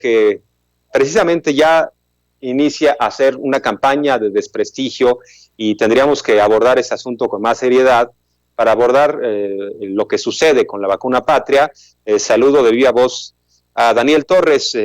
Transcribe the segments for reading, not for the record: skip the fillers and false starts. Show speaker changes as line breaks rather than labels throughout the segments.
que precisamente ya inicia a hacer una campaña de desprestigio y tendríamos que abordar ese asunto con más seriedad para abordar lo que sucede con la vacuna patria. Saludo de viva voz a Daniel Torres.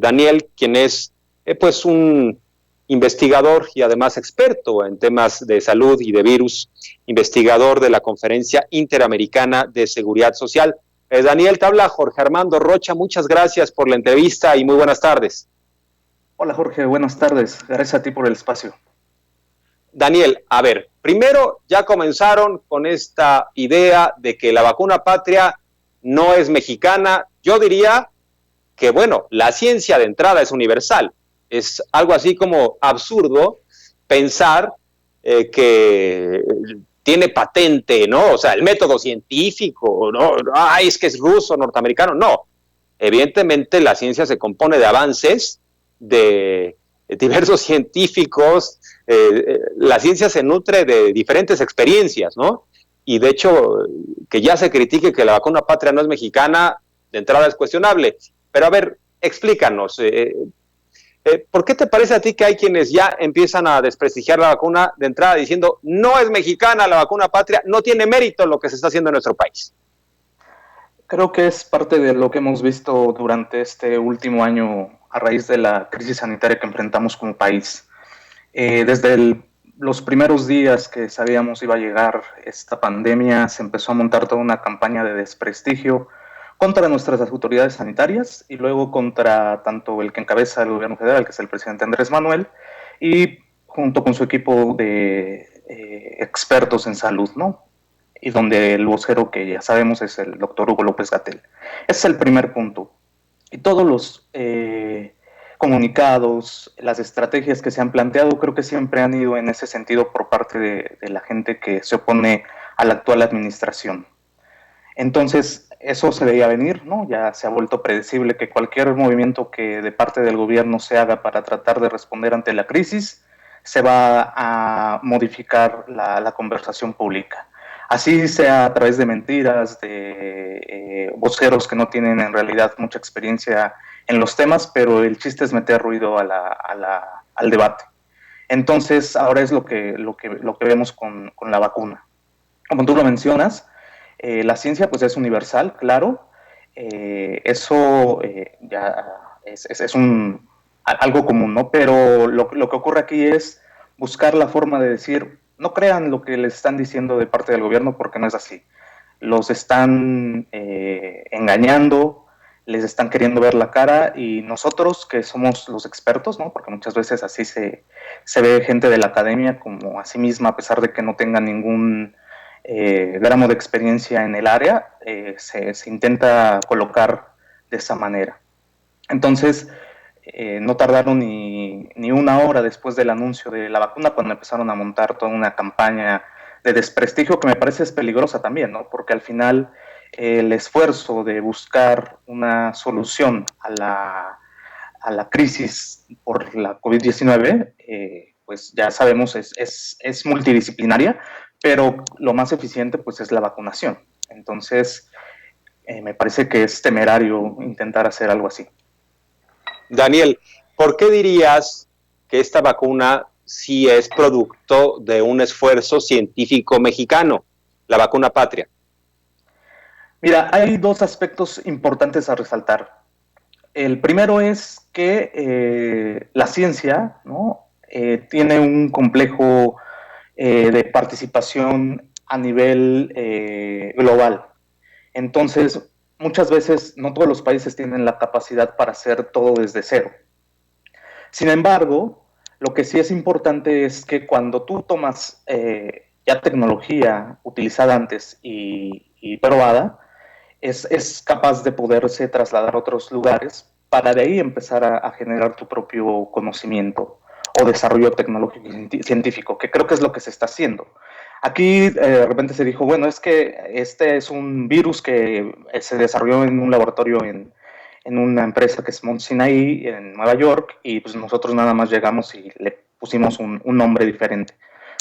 Daniel, quien es pues un investigador y además experto en temas de salud y de virus, investigador de la Conferencia Interamericana de Seguridad Social. Daniel, te habla Jorge Armando Rocha, muchas gracias por la entrevista y muy buenas tardes.
Hola Jorge, buenas tardes, gracias a ti por el espacio.
Daniel, a ver, primero ya comenzaron con esta idea de que la vacuna patria no es mexicana. Yo diría que, bueno, la ciencia de entrada es universal. Es algo así como absurdo pensar que tiene patente, ¿no? O sea, el método científico, ¿no? Ay, es que es ruso, norteamericano. No. Evidentemente, la ciencia se compone de avances de diversos científicos. La ciencia se nutre de diferentes experiencias, ¿no? Y de hecho, que ya se critique que la vacuna patria no es mexicana, de entrada es cuestionable. Pero a ver, explícanos, ¿por qué te parece a ti que hay quienes ya empiezan a desprestigiar la vacuna de entrada diciendo no es mexicana la vacuna patria, no tiene mérito lo que se está haciendo en nuestro país?
Creo que es parte de lo que hemos visto durante este último año a raíz de la crisis sanitaria que enfrentamos como país. Desde los primeros días que sabíamos iba a llegar esta pandemia, se empezó a montar toda una campaña de desprestigio contra nuestras autoridades sanitarias y luego contra tanto el que encabeza el gobierno federal, que es el presidente Andrés Manuel, y junto con su equipo de expertos en salud, ¿no? Y donde el vocero que ya sabemos es el doctor Hugo López-Gatell. Ese es el primer punto. Y todos los comunicados, las estrategias que se han planteado, creo que siempre han ido en ese sentido por parte de la gente que se opone a la actual administración. Entonces, eso se veía venir, ¿no? Ya se ha vuelto predecible que cualquier movimiento que de parte del gobierno se haga para tratar de responder ante la crisis, se va a modificar la conversación pública. Así sea a través de mentiras, de voceros que no tienen en realidad mucha experiencia en los temas, pero el chiste es meter ruido al debate. Entonces, ahora es lo que vemos con la vacuna. Como tú lo mencionas, la ciencia pues es universal, claro. Eso ya es algo común, ¿no? Pero lo que ocurre aquí es buscar la forma de decir, no crean lo que les están diciendo de parte del gobierno porque no es así. Los están engañando, les están queriendo ver la cara y nosotros que somos los expertos, ¿no? Porque muchas veces así se ve gente de la academia como a sí misma, a pesar de que no tenga ningún gramo de experiencia en el área, se intenta colocar de esa manera. Entonces, no tardaron ni una hora después del anuncio de la vacuna cuando empezaron a montar toda una campaña de desprestigio que me parece es peligrosa también, ¿no? Porque al final el esfuerzo de buscar una solución a la crisis por la COVID-19, pues ya sabemos es multidisciplinaria, pero lo más eficiente pues es la vacunación. Entonces, me parece que es temerario intentar hacer algo así.
Daniel, ¿por qué dirías que esta vacuna sí es producto de un esfuerzo científico mexicano, la vacuna patria?
Mira, hay dos aspectos importantes a resaltar. El primero es que la ciencia, ¿no? Tiene un complejo de participación a nivel global. Entonces, muchas veces no todos los países tienen la capacidad para hacer todo desde cero. Sin embargo, lo que sí es importante es que cuando tú tomas ya tecnología utilizada antes y probada, es capaz de poderse trasladar a otros lugares para de ahí empezar a generar tu propio conocimiento o desarrollo tecnológico y científico, que creo que es lo que se está haciendo. Aquí de repente se dijo, bueno, es que este es un virus que se desarrolló en un laboratorio en una empresa que es Mount Sinai en Nueva York y pues nosotros nada más llegamos y le pusimos un nombre diferente,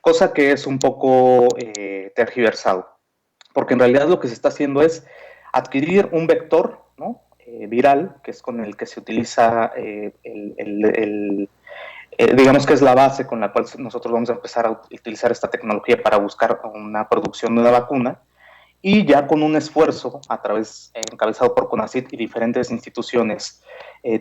cosa que es un poco tergiversado, porque en realidad lo que se está haciendo es adquirir un vector, ¿no? viral, que es con el que se utiliza digamos que es la base con la cual nosotros vamos a empezar a utilizar esta tecnología para buscar una producción de una vacuna, y ya con un esfuerzo a través, encabezado por CONACYT y diferentes instituciones,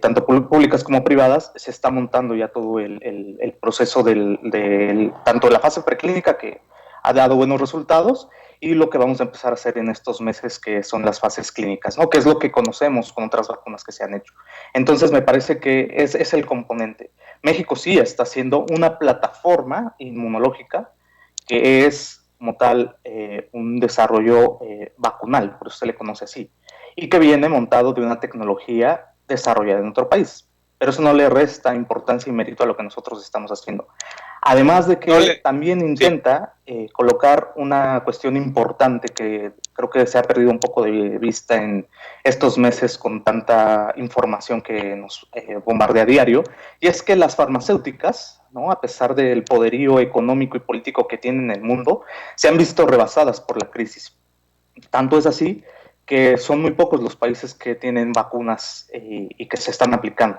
tanto públicas como privadas, se está montando ya todo el proceso tanto de la fase preclínica, que ha dado buenos resultados, y lo que vamos a empezar a hacer en estos meses, que son las fases clínicas, ¿no? Que es lo que conocemos con otras vacunas que se han hecho. Entonces me parece que es el componente. México sí está haciendo una plataforma inmunológica que es como tal un desarrollo vacunal, por eso se le conoce así, y que viene montado de una tecnología desarrollada en otro país. Pero eso no le resta importancia y mérito a lo que nosotros estamos haciendo. Además de que también intenta colocar una cuestión importante que creo que se ha perdido un poco de vista en estos meses con tanta información que nos bombardea a diario, y es que las farmacéuticas, ¿no?, a pesar del poderío económico y político que tienen en el mundo, se han visto rebasadas por la crisis. Tanto es así que son muy pocos los países que tienen vacunas y que se están aplicando.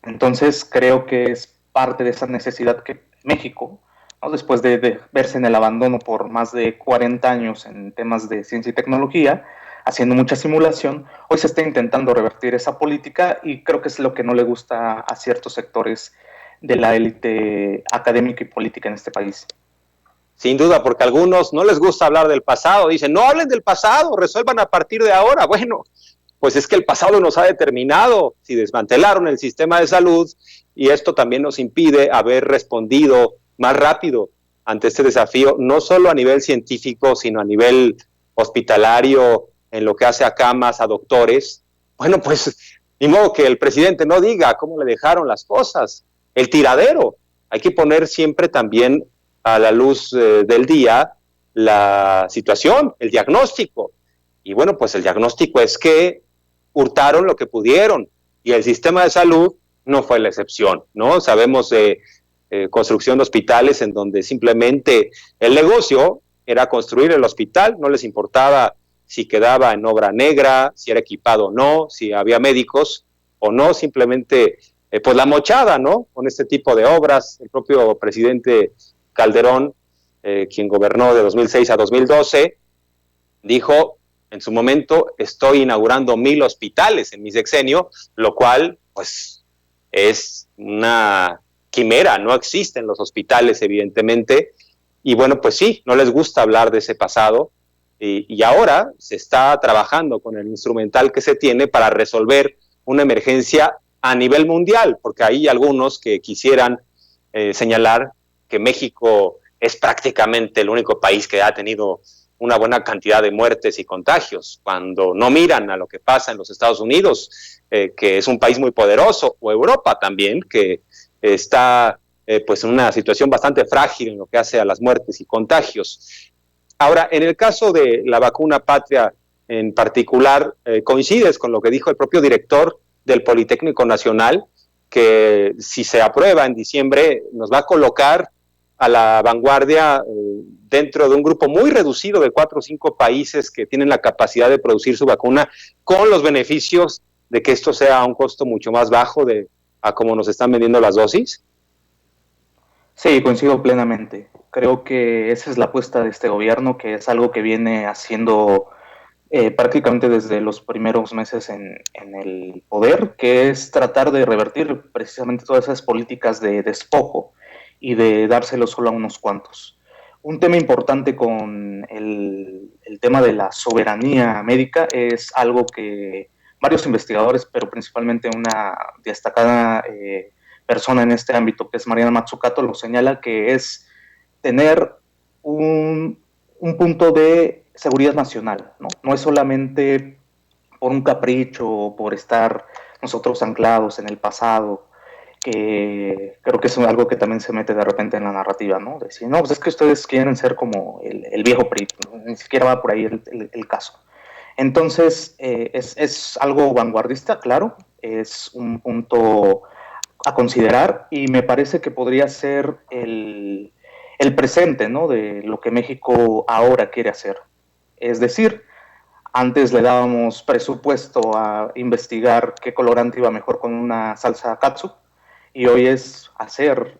Entonces creo que es parte de esa necesidad que México, ¿no?, después de verse en el abandono por más de 40 años en temas de ciencia y tecnología, haciendo mucha simulación, hoy se está intentando revertir esa política, y creo que es lo que no le gusta a ciertos sectores de la élite académica y política en este país.
Sin duda, porque a algunos no les gusta hablar del pasado, dicen, no hablen del pasado, resuelvan a partir de ahora. Bueno, pues es que el pasado nos ha determinado, si desmantelaron el sistema de salud, y esto también nos impide haber respondido más rápido ante este desafío, no solo a nivel científico, sino a nivel hospitalario, en lo que hace a camas, a doctores. Bueno, pues ni modo que el presidente no diga cómo le dejaron las cosas, el tiradero. Hay que poner siempre también a la luz del día la situación, el diagnóstico. Y bueno, pues el diagnóstico es que hurtaron lo que pudieron, y el sistema de salud no fue la excepción, ¿no? Sabemos de construcción de hospitales en donde simplemente el negocio era construir el hospital, no les importaba si quedaba en obra negra, si era equipado o no, si había médicos o no, simplemente pues la mochada, ¿no? Con este tipo de obras. El propio presidente Calderón, quien gobernó de 2006 a 2012, dijo en su momento, estoy inaugurando 1,000 hospitales en mi sexenio, lo cual pues es una quimera, no existen los hospitales evidentemente, y bueno, pues sí, no les gusta hablar de ese pasado, y ahora se está trabajando con el instrumental que se tiene para resolver una emergencia a nivel mundial, porque hay algunos que quisieran señalar que México es prácticamente el único país que ha tenido una buena cantidad de muertes y contagios, cuando no miran a lo que pasa en los Estados Unidos, que es un país muy poderoso, o Europa también, que está pues en una situación bastante frágil en lo que hace a las muertes y contagios. Ahora, en el caso de la vacuna Patria en particular, coincides con lo que dijo el propio director del Politécnico Nacional, que si se aprueba en diciembre nos va a colocar a la vanguardia dentro de un grupo muy reducido de 4 o 5 países que tienen la capacidad de producir su vacuna, con los beneficios de que esto sea a un costo mucho más bajo de a como nos están vendiendo las dosis.
Sí, coincido plenamente. Creo que esa es la apuesta de este gobierno, que es algo que viene haciendo prácticamente desde los primeros meses en el poder, que es tratar de revertir precisamente todas esas políticas de despojo y de dárselo solo a unos cuantos. Un tema importante con el tema de la soberanía médica es algo que varios investigadores, pero principalmente una destacada persona en este ámbito, que es Mariana Mazzucato, lo señala, que es tener un punto de seguridad nacional, ¿no? No es solamente por un capricho o por estar nosotros anclados en el pasado, que creo que es algo que también se mete de repente en la narrativa, ¿no? Decir, no, pues es que ustedes quieren ser como el viejo PRI, ¿no? Ni siquiera va por ahí el caso. Entonces, es algo vanguardista, claro, es un punto a considerar, y me parece que podría ser el presente, ¿no?, de lo que México ahora quiere hacer. Es decir, Antes le dábamos presupuesto a investigar qué colorante iba mejor con una salsa katsu, y hoy es hacer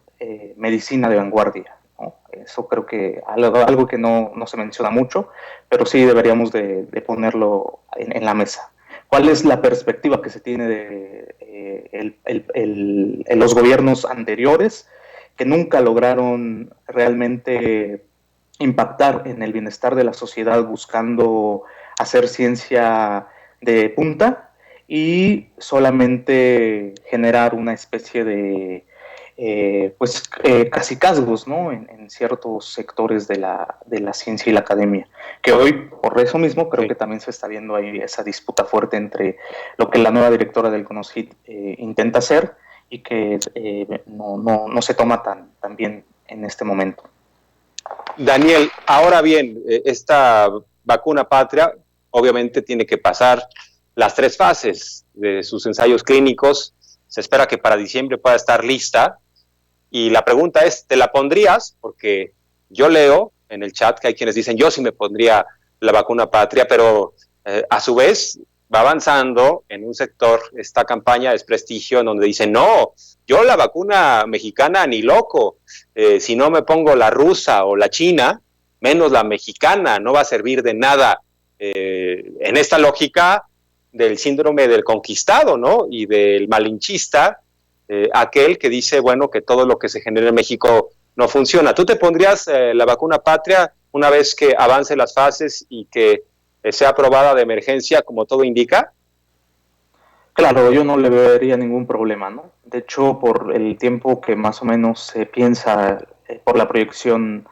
medicina de vanguardia, ¿no? Eso creo que algo que no se menciona mucho, pero sí deberíamos de ponerlo en la mesa. ¿Cuál es la perspectiva que se tiene de los gobiernos anteriores que nunca lograron realmente impactar en el bienestar de la sociedad buscando hacer ciencia de punta y solamente generar una especie de cacicazgos, ¿no? En ciertos sectores de la ciencia y la academia, que hoy, por eso mismo, creo que también se está viendo ahí esa disputa fuerte entre lo que la nueva directora del CONOCYT intenta hacer y que no se toma tan bien en este momento.
Daniel, ahora bien, esta vacuna patria obviamente tiene que pasar las 3 fases de sus ensayos clínicos. Se espera que para diciembre pueda estar lista. Y la pregunta es, ¿te la pondrías? Porque yo leo en el chat que hay quienes dicen, yo sí me pondría la vacuna patria, pero a su vez va avanzando en un sector esta campaña de desprestigio en donde dicen, no, yo la vacuna mexicana ni loco, si no me pongo la rusa o la china, menos la mexicana, no va a servir de nada. En esta lógica del síndrome del conquistado, ¿no? Y del malinchista, aquel que dice, bueno, que todo lo que se genera en México no funciona. ¿Tú te pondrías la vacuna patria una vez que avance las fases y que sea aprobada de emergencia, como todo indica?
Claro, yo no le vería ningún problema, ¿no? De hecho, por el tiempo que más o menos se piensa, por la proyección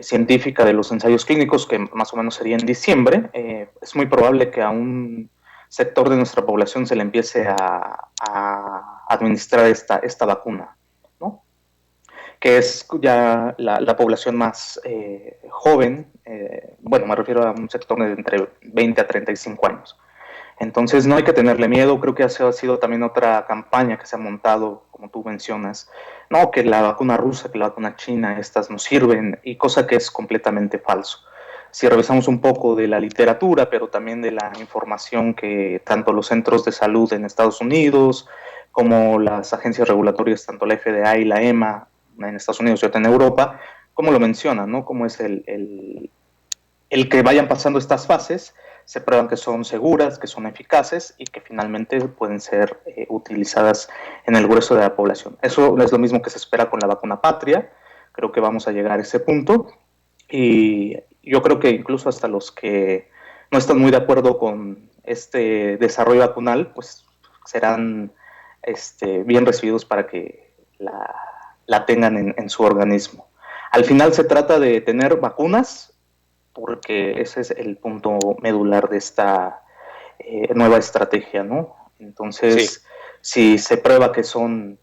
científica de los ensayos clínicos, que más o menos sería en diciembre, es muy probable que a un sector de nuestra población se le empiece a administrar esta vacuna, ¿no? Que es ya la población más joven, bueno, me refiero a un sector de entre 20 a 35 años. Entonces no hay que tenerle miedo, creo que ha sido también otra campaña que se ha montado, como tú mencionas, no, que la vacuna rusa, que la vacuna china, estas no sirven, y cosa que es completamente falso. Si revisamos un poco de la literatura, pero también de la información que tanto los centros de salud en Estados Unidos, como las agencias regulatorias, tanto la FDA y la EMA en Estados Unidos y otra en Europa, como lo mencionan, ¿no? Como es el que vayan pasando estas fases, se prueban que son seguras, que son eficaces y que finalmente pueden ser utilizadas en el grueso de la población. Eso es lo mismo que se espera con la vacuna patria. Creo que vamos a llegar a ese punto y yo creo que incluso hasta los que no están muy de acuerdo con este desarrollo vacunal, pues serán bien recibidos para que la tengan en su organismo. Al final se trata de tener vacunas, porque ese es el punto medular de esta nueva estrategia, ¿no? Entonces, si se prueba que son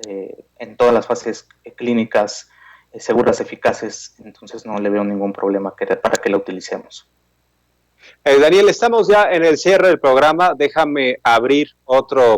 en todas las fases clínicas seguras, eficaces, entonces no le veo ningún problema para que la utilicemos.
Daniel, estamos ya en el cierre del programa. Déjame abrir otro